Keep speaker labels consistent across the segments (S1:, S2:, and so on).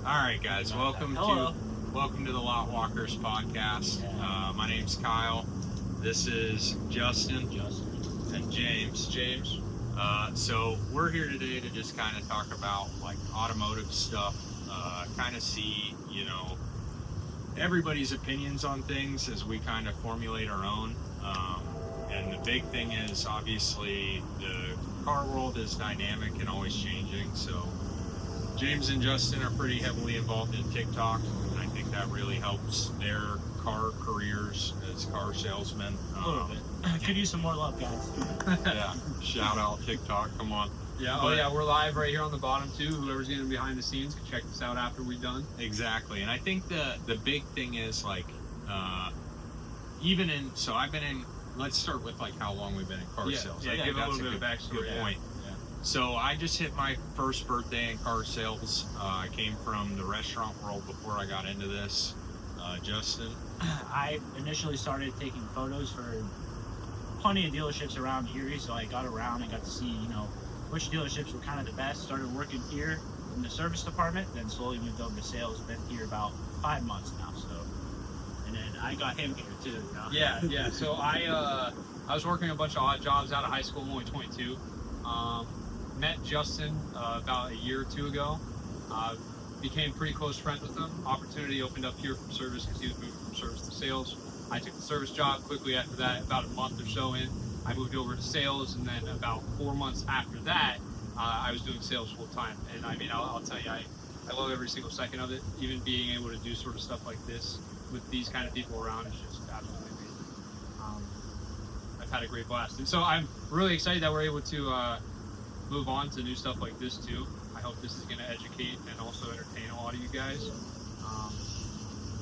S1: All right, guys. Welcome to the Lot Walkers podcast. My name's Kyle. This is Justin and James. So we're here today to just kind of talk about like automotive stuff. Kind of see, everybody's opinions on things as we kind of formulate our own. And the big thing is obviously the car world is dynamic and always changing. So James and Justin are pretty heavily involved in TikTok, and I think that really helps their car careers as car salesmen.
S2: A little bit. Could use some more love, guys.
S1: Yeah, shout out TikTok, come on.
S3: Yeah, we're live right here on the bottom too. Whoever's getting behind the scenes can check this out after we're done.
S1: Exactly, and I think the big thing is like, so I've been in, let's start with like how long we've been in car sales.
S3: Yeah, give a little bit of backstory.
S1: Good point.
S3: Yeah.
S1: So I just hit my first birthday in car sales. I came from the restaurant world before I got into this. Justin?
S2: I initially started taking photos for plenty of dealerships around Erie, so I got around and got to see, which dealerships were kind of the best. Started working here in the service department, then slowly moved over to sales. Been here about 5 months now, and then I got him here too.
S3: Yeah. So I was working a bunch of odd jobs out of high school. I'm only 22. Met Justin about a year or two ago. Became pretty close friends with him. Opportunity opened up here from service because he was moving from service to sales. I took the service job. Quickly after that, about a month or so in, I moved over to sales, and then about 4 months after that, I was doing sales full time. And I mean, I'll tell you, I love every single second of it. Even being able to do sort of stuff like this with these kind of people around is just absolutely amazing. I've had a great blast, and so I'm really excited that we're able to move on to new stuff like this too. I hope this is going to educate and also entertain a lot of you guys.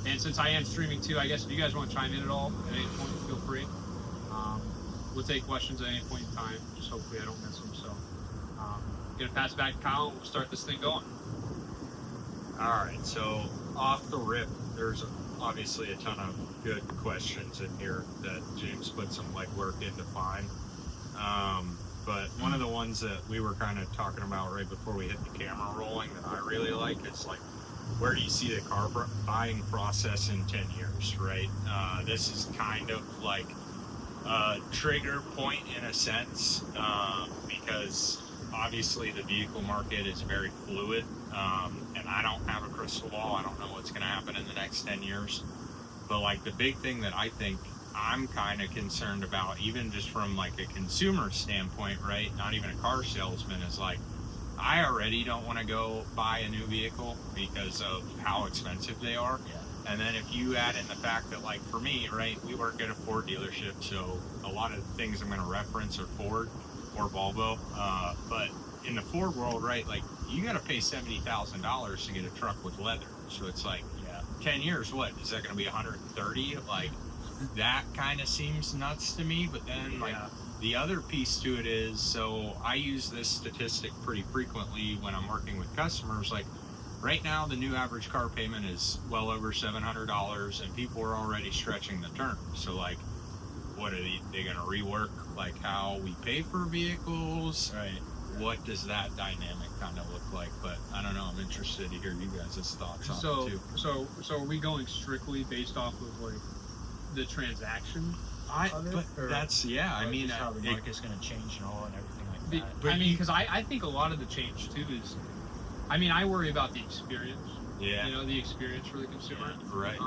S3: And since I am streaming too, I guess if you guys want to chime in at all at any point, feel free. We'll take questions at any point in time. Just hopefully I don't miss them. So I'm going to pass it back to Kyle and we'll start this thing going.
S1: All right, so off the rip, there's obviously a ton of good questions in here that James put some legwork in to find. But one of the ones that we were kind of talking about right before we hit the camera rolling that I really like is like, where do you see the car buying process in 10 years, right? This is kind of like a trigger point in a sense, because obviously the vehicle market is very fluid, and I don't have a crystal ball. I don't know what's going to happen in the next 10 years. But like the big thing that I think I'm kind of concerned about, even just from like a consumer standpoint, right? Not even a car salesman, is like, I already don't want to go buy a new vehicle because of how expensive they are.
S2: Yeah.
S1: And then if you add in the fact that like for me, right, we work at a Ford dealership, so a lot of things I'm going to reference are Ford or Volvo. But in the Ford world, right, like you got to pay $70,000 to get a truck with leather. So it's like, 10 years, what is that going to be? 130? Like that kind of seems nuts to me. But then like the other piece to it is, so I use this statistic pretty frequently when I'm working with customers. Like right now, the new average car payment is well over $700, and people are already stretching the term. So like, what are they going to rework like how we pay for vehicles?
S2: Right.
S1: What does that dynamic kind of look like? But I don't know. I'm interested to hear you guys' thoughts on it too.
S3: So are we going strictly based off of like the transaction?
S2: I
S3: mean,
S2: how the market's going to change and all and everything like that.
S3: But because I think a lot of the change too is, I mean, I worry about the experience.
S1: Yeah.
S3: The experience for the consumer.
S1: Yeah, right.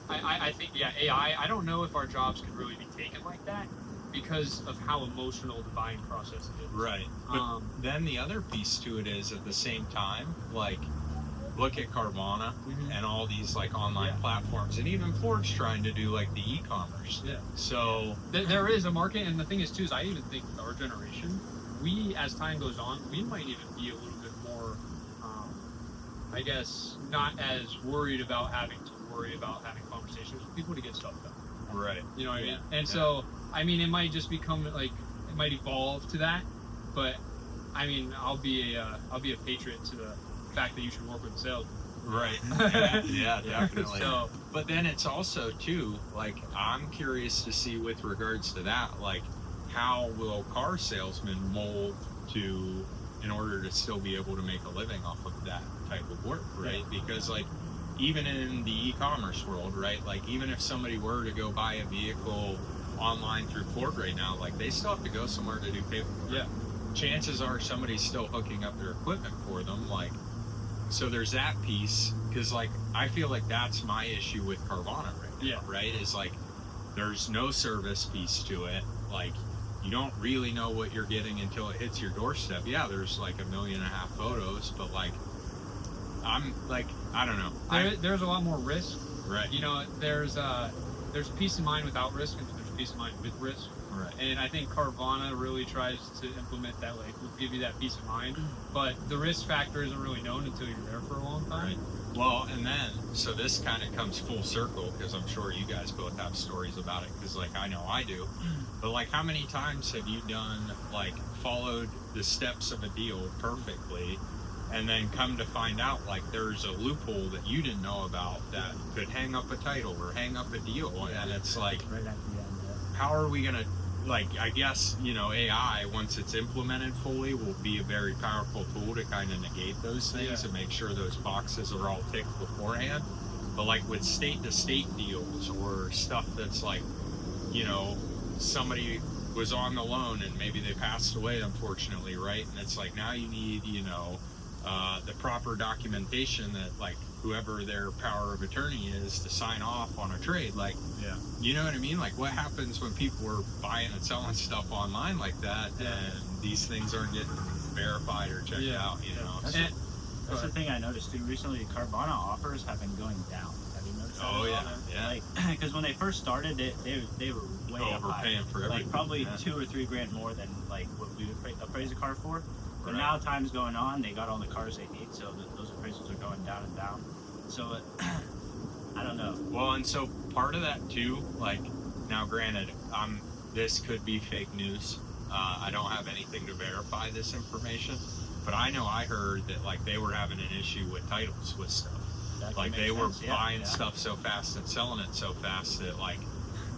S3: I think AI. I don't know if our jobs could really be taken like that because of how emotional the buying process is.
S1: Right. But then the other piece to it is at the same time, like, look at Carvana and all these like online platforms, and even Ford's trying to do like the e-commerce.
S3: Yeah.
S1: So
S3: there is a market, and the thing is too is I even think with our generation, we as time goes on, we might even be a little bit more, I guess, not as worried about having conversations with people to get stuff done.
S1: Right.
S3: You know what I mean? And so I mean, it might just become like it might evolve to that, but I mean, I'll be a patriot to the fact that you should work with sales.
S1: Right. Yeah, definitely.
S3: So,
S1: but then it's also too, like, I'm curious to see with regards to that, like, how will car salesmen mold to in order to still be able to make a living off of that type of work, right? Because like even in the e-commerce world, right? Like even if somebody were to go buy a vehicle online through Ford right now, like they still have to go somewhere to do paperwork.
S3: Yeah.
S1: Chances are somebody's still hooking up their equipment for them, like, so there's that piece. Because like I feel like that's my issue with Carvana right now,
S3: Yeah.
S1: right? Is like there's no service piece to it. Like you don't really know what you're getting until it hits your doorstep. Yeah, there's like 1.5 million photos, but like I'm like, I don't know.
S3: There's a lot more risk.
S1: Right.
S3: You know, there's peace of mind without risk, and there's peace of mind with risk.
S1: Right.
S3: And I think Carvana really tries to implement that. Like, will give you that peace of mind, but the risk factor isn't really known until you're there for a long time.
S1: Right. Well, and then, so this kind of comes full circle, because I'm sure you guys both have stories about it, because like I know I do. But like, how many times have you done, like, followed the steps of a deal perfectly, and then come to find out, like, there's a loophole that you didn't know about that could hang up a title or hang up a deal, and it's like,
S2: Right at the end.
S1: how are we gonna, like, I guess, you know, AI, once it's implemented fully, will be a very powerful tool to kind of negate those things and make sure those boxes are all ticked beforehand. But like with state to state deals or stuff that's like, you know, somebody was on the loan and maybe they passed away, unfortunately, right? And it's like, now you need, you know, the proper documentation that like whoever their power of attorney is to sign off on a trade. Like,
S3: Yeah.
S1: you know what I mean? Like, what happens when people are buying and selling stuff online like that, and these things aren't getting verified or checked out? You know.
S2: That's,
S3: And-
S2: that's the thing I noticed too. Recently, Carvana offers have been going down. Have you noticed that?
S1: Oh
S2: at
S1: yeah,
S2: all?
S1: yeah.
S2: Like, because when they first started, they were way up high.
S1: Overpaying for everything.
S2: Like probably
S1: Yeah.
S2: 2 or 3 grand more than like what we would appraise a car for. But
S1: Right.
S2: now time's going on. They got all the cars they need, so those appraisals are going down and down. So I don't know.
S1: Well, and so part of that too, like, now granted, this could be fake news. I don't have anything to verify this information, but I know I heard that like they were having an issue with titles with stuff.
S2: That
S1: Like
S2: can
S1: they
S2: make
S1: were
S2: sense, yeah,
S1: buying
S2: yeah.
S1: stuff so fast and selling it so fast that like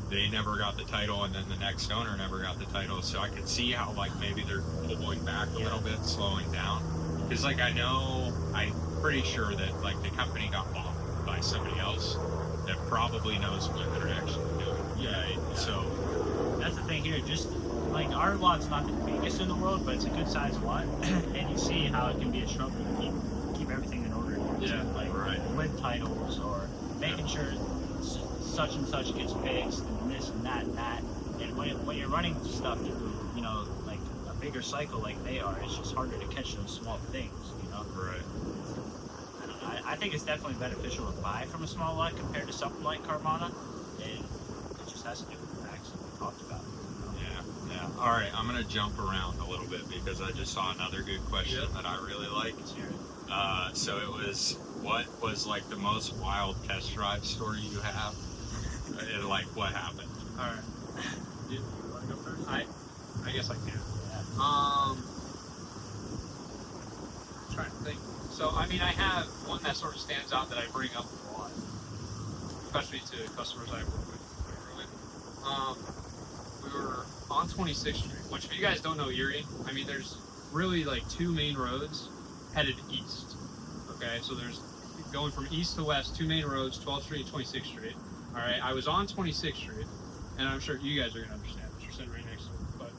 S1: they never got the title, and then the next owner never got the title. So I could see how like maybe they're pulling back a little bit, slowing down. Because like I'm pretty sure that like the company got bought by somebody else that probably knows what they're actually doing. Right? So
S2: That's the thing here. Just like our lot's not the biggest in the world, but it's a good sized lot, and you see how it can be a struggle to keep everything in order.
S3: Yeah,
S2: like
S1: right.
S2: with titles or making sure such and such gets fixed and this and that and that. And when you're running stuff through, you know, like a bigger cycle like they are, it's just harder to catch those small things. You know.
S1: right.
S2: I don't know. I think it's definitely beneficial to buy from a small lot compared to something like Carvana, and it just has to do with the facts that we talked about.
S1: Yeah, yeah. All right, I'm gonna jump around a little bit because I just saw another good question that I really liked.
S2: Let's hear it.
S1: So it was, what was like the most wild test drive story you have? And like what happened?
S3: All right.
S2: You want to go first?
S3: I guess I can.
S2: Yeah.
S3: Trying to think. So, I mean, I have one that sort of stands out that I bring up a lot, especially to customers I work with regularly. We were on 26th Street, which if you guys don't know Erie, I mean, there's really like 2 main roads headed east. Okay, so there's going from east to west, 2 main roads, 12th Street and 26th Street. All right, I was on 26th Street, and I'm sure you guys are gonna understand. You're sitting right next to me, but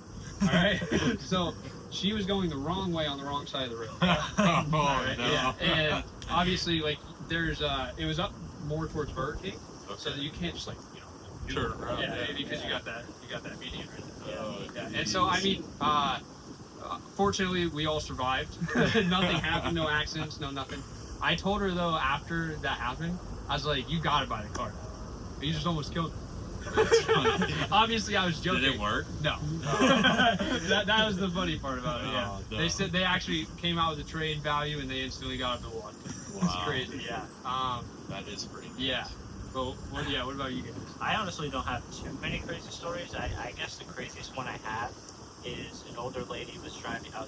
S3: all right. So she was going the wrong way on the wrong side of the road.
S1: Oh
S3: Right,
S1: no!
S3: yeah. And obviously, like, there's it was up more towards Burger King, so that you can't just like, you know,
S1: Turn around.
S3: yeah, because you got that median right there.
S1: Oh,
S3: Yeah. And so, I mean, fortunately, we all survived. Nothing happened, no accidents, no nothing. I told her though after that happened, I was like, "You gotta buy the car. You just almost killed me." Obviously, I was joking.
S1: Did it work?
S3: No. that was the funny part about it. Yeah.
S1: Oh, no.
S3: They said they actually came out with a trade value and they instantly got up to 1. It's
S1: Wow.
S3: crazy.
S2: Yeah.
S1: That is pretty. Nice.
S3: Yeah. But what about you guys?
S2: I honestly don't have too many crazy stories. I guess the craziest one I have is an older lady I was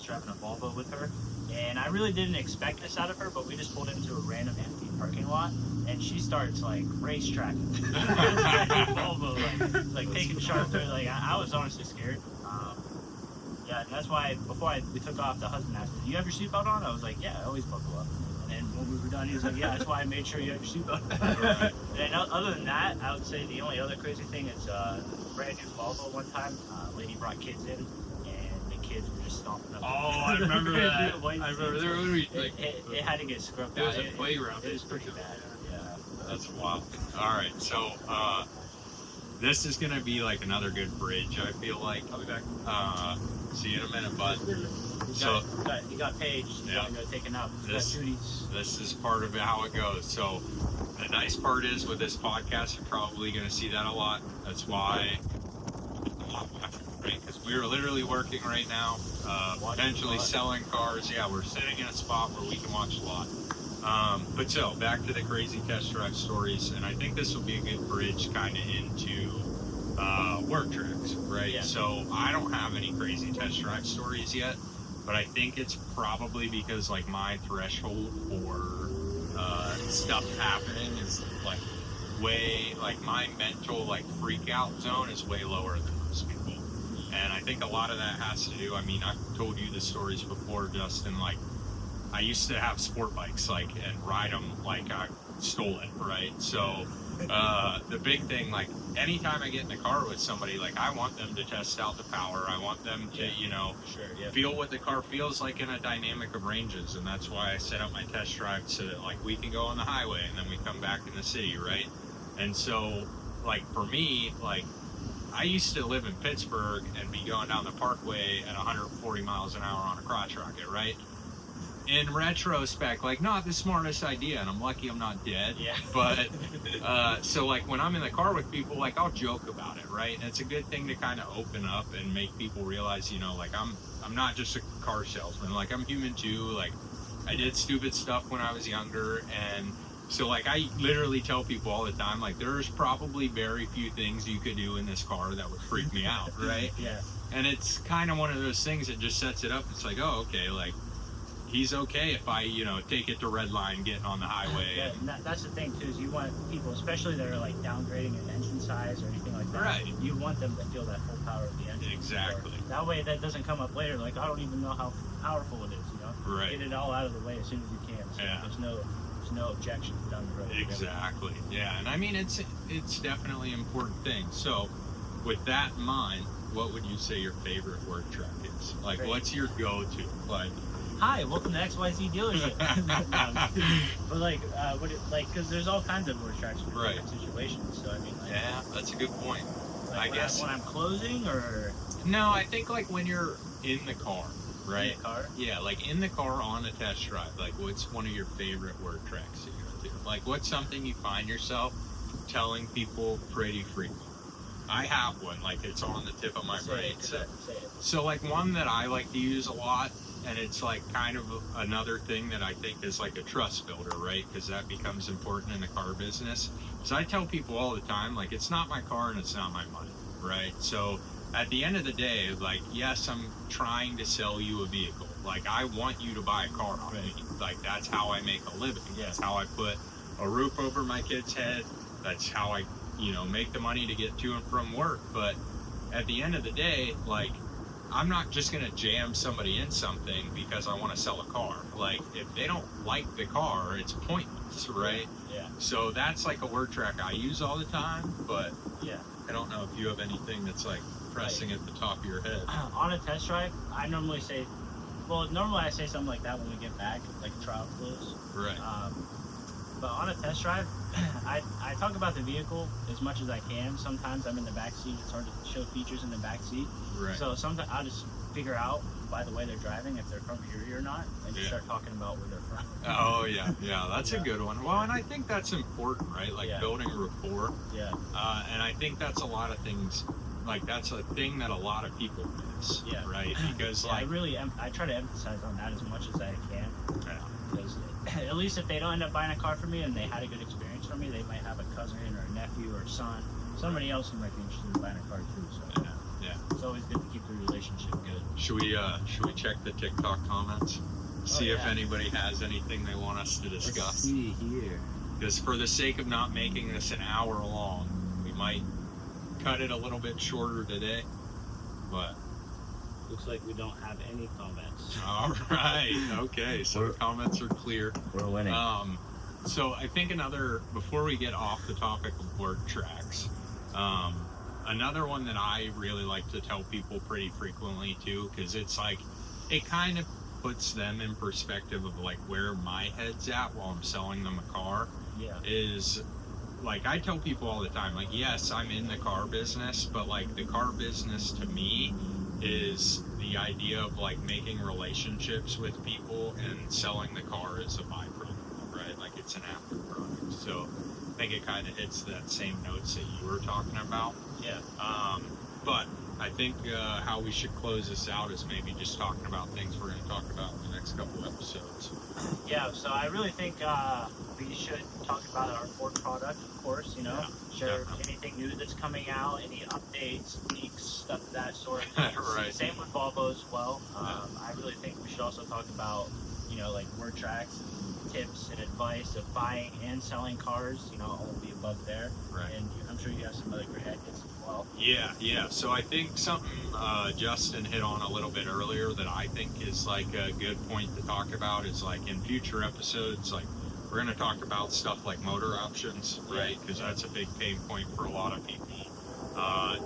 S2: driving a Volvo with her, and I really didn't expect this out of her, but we just pulled into a random empty parking lot, and she starts like racetracking Volvo, like taking sharp turns. Like I was honestly scared. Yeah, and that's why before we took off, the husband asked me, "Do you have your seatbelt on?" I was like, "Yeah, I always buckle up." And And when we were done, he was like, "Yeah, that's why I made sure you had your seatbelt."
S1: Right.
S2: And other than that, I would say the only other crazy thing is brand new Volvo. One time, lady brought kids in, and the kids were just stomping up.
S3: Oh, I remember that.
S2: White
S3: I remember
S2: seats.
S3: there was like
S2: It had to get scrubbed
S3: it was
S2: out.
S3: a playground.
S2: It was pretty bad. Yeah.
S1: That's wild. All right, so this is gonna be like another good bridge. I feel like.
S3: I'll be back.
S1: See you in a minute, bud.
S2: He
S1: So-
S2: got paged. He's
S1: Yeah.
S2: gotta go take him out. He's got
S1: This-
S2: duties.
S1: This is part of how it goes. So the nice part is with this podcast, you're probably gonna see that a lot. That's why. Right, because we're literally working right now, potentially selling cars. Yeah, we're sitting in a spot where we can watch a lot. But so back to the crazy test drive stories, and I think this will be a good bridge kind of into work tracks, right?
S2: Yeah.
S1: So I don't have any crazy test drive stories yet, but I think it's probably because like my threshold for stuff happening is like way like my mental like freak out zone is way lower than most people. And I think a lot of that has to do, I mean, I've told you the stories before, Justin, like I used to have sport bikes like and ride them like I stole it, right? So the big thing, like anytime I get in the car with somebody, like I want them to test out the power. I want them to, you know,
S2: For sure. Yeah.
S1: feel what the car feels like in a dynamic of ranges, and that's why I set up my test drive so that like we can go on the highway and then we come back in the city, right? And so like for me, like I used to live in Pittsburgh and be going down the parkway at 140 miles an hour on a crotch rocket, right? In retrospect, like not the smartest idea, and I'm lucky I'm not dead.
S2: Yeah.
S1: But so like when I'm in the car with people, like I'll joke about it, right? And it's a good thing to kind of open up and make people realize, you know, like I'm not just a car salesman. Like I'm human too. Like I did stupid stuff when I was younger, and so like I literally tell people all the time, like there's probably very few things you could do in this car that would freak me out, right?
S2: Yeah.
S1: And it's kind of one of those things that just sets it up. It's like, oh, okay, like he's okay if I, you know, take it to red line, getting on the highway.
S2: Yeah, and that's the thing too, is you want people, especially that are like downgrading an engine size or anything like that.
S1: Right.
S2: You want them to feel that full power of the engine.
S1: Exactly.
S2: So that way, that doesn't come up later. Like I don't even know how powerful it is. You know.
S1: Right.
S2: Get it all out of the way as soon as you can. So
S1: Yeah.
S2: there's no objections down the road.
S1: Exactly. Yeah, and I mean it's definitely an important thing. So, with that in mind, what would you say your favorite word track is? Like,
S2: Great.
S1: what's your go-to? Like,
S2: Hi, welcome to XYZ dealership. But like, because there's all kinds of word tracks for
S1: Right.
S2: different situations. So I mean, like,
S1: yeah, that's a good point.
S2: like
S1: I
S2: when
S1: guess-
S2: when I'm closing or
S1: No, I think like when you're in the car, right?
S2: in the car.
S1: Yeah, like in the car on a test drive. Like, what's one of your favorite word tracks that you go to? Like, what's something you find yourself telling people pretty frequently? I have one. Like, it's on the tip of my
S2: Say
S1: brain.
S2: it,
S1: So,
S2: say it.
S1: so, like, one that I like to use a lot, and it's like kind of another thing that I think is like a trust builder, right? Because that becomes important in the car business. So I tell people all the time, like, it's not my car and it's not my money, right? So at the end of the day, like, yes, I'm trying to sell you a vehicle. Like, I want you to buy a car off me. Like, that's how I make a living. That's how I put a roof over my kid's head. That's how I, you know, make the money to get to and from work. But at the end of the day, like, I'm not just going to jam somebody in something because I want to sell a car. Like, if they don't like the car, it's pointless, right?
S2: Yeah.
S1: So that's like a word track I use all the time, but
S2: Yeah.
S1: I don't know if you have anything that's like pressing at the top of your head.
S2: On a test drive, I normally say, normally I say something like that when we get back, like a trial close.
S1: Right.
S2: But on a test drive, I talk about the vehicle as much as I can. Sometimes I'm in the back seat. It's hard to show features in the back seat.
S1: Right.
S2: So sometimes I'll just figure out by the way they're driving if they're from Erie or not, and just
S1: Yeah.
S2: start talking about where they're from.
S1: Oh yeah, yeah, that's
S2: Yeah.
S1: a good one. Well, and I think that's important, right? Like
S2: Yeah.
S1: building rapport.
S2: Yeah.
S1: And I think that's a lot of things. Like that's a thing that a lot of people miss.
S2: Yeah.
S1: Right. Because
S2: Yeah, I try to emphasize on that as much as I can.
S1: Yeah.
S2: Because at least if they don't end up buying a car from me and they had a good experience from me, they might have a cousin or a nephew or a son, somebody else who might be interested in buying a car too. So
S1: yeah.
S2: it's always good to keep the relationship good.
S1: Should we check the TikTok comments? See if
S2: yeah.
S1: anybody has anything they want us to discuss.
S2: see here.
S1: Because for the sake of not making this an hour long, we might cut it a little bit shorter today. But
S2: Looks like we don't have any comments.
S1: All right. Okay. So the comments are clear.
S4: We're winning.
S1: So I think before we get off the topic of word tracks, another one that I really like to tell people pretty frequently too, because it's like, it kind of puts them in perspective of like where my head's at while I'm selling them a car,
S2: Yeah.
S1: is like, I tell people all the time, like, yes, I'm in the car business, but like the car business to me is the idea of like making relationships with people, and selling the car is a byproduct, right? Like, it's an after product. So I think it kind of hits that same notes that you were talking about.
S2: Yeah.
S1: But I think how we should close this out is maybe just talking about things we're going to talk about in the next couple episodes.
S2: Yeah, so I really think we should talk about our Ford product, of course, you know,
S1: Yeah,
S2: share
S1: definitely.
S2: anything new that's coming out, any updates, leaks, stuff of that sort.
S1: Right.
S2: Same with Volvo as well. I really think we should also talk about, you know, like word tracks and tips and advice of buying and selling cars, you know, all of the above there.
S1: Right.
S2: And I'm sure you have some other great ideas as well.
S1: Yeah. So I think something Justin hit on a little bit earlier that I think is like a good point to talk about is like in future episodes, like we're going to talk about stuff like motor options, right? Because that's a big pain point for a lot of people.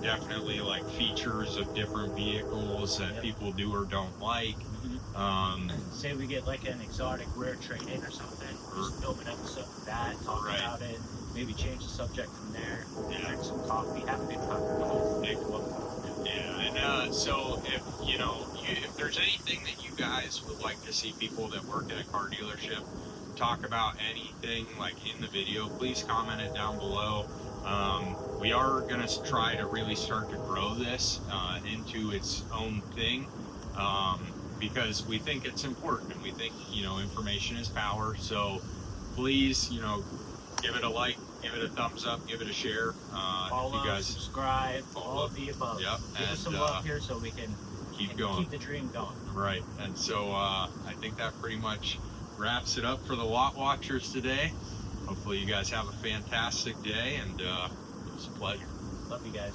S1: Definitely like features of different vehicles that
S2: Yep.
S1: people do or don't like.
S2: Say we get like an exotic rare trade-in or something, just film an episode of that, talk
S1: Right.
S2: about it, maybe change the subject from there,
S1: Yeah.
S2: drink some coffee, have a good time.
S1: Big one. Yeah, and so if there's anything that you guys would like to see people that work at a car dealership talk about, anything like in the video, please comment it down below. We are going to try to really start to grow this into its own thing, because we think it's important, and we think, information is power. So please, give it a like, give it a thumbs up, give it a share.
S2: Follow,
S1: if you guys
S2: subscribe,
S1: follow.
S2: all of the above.
S1: Yep,
S2: Give us
S1: and,
S2: some love here so we can
S1: keep going.
S2: keep the dream going.
S1: Right, and so I think that pretty much wraps it up for the Lot Watchers today. Hopefully you guys have a fantastic day, and it was a pleasure.
S2: Love you guys.